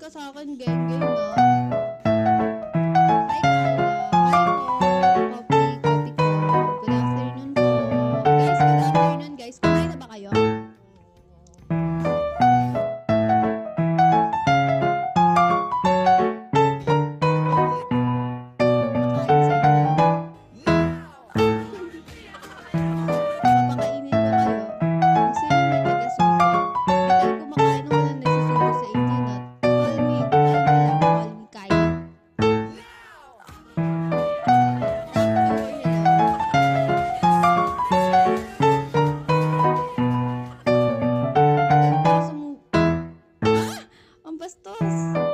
ka sa akin, geng, geng, ah. Hi, Carla. Hi po. Copy, copy ko. Good afternoon po. Guys, good afternoon, guys. Kumain na ba kayo? Nakain sa inyo. Papakainin ko kayo. Kung sino may taga-subo. Hindi kayo kumakain ng walang nagsusubo sa inyo na call me lang, call me Kylie. Ang bastos.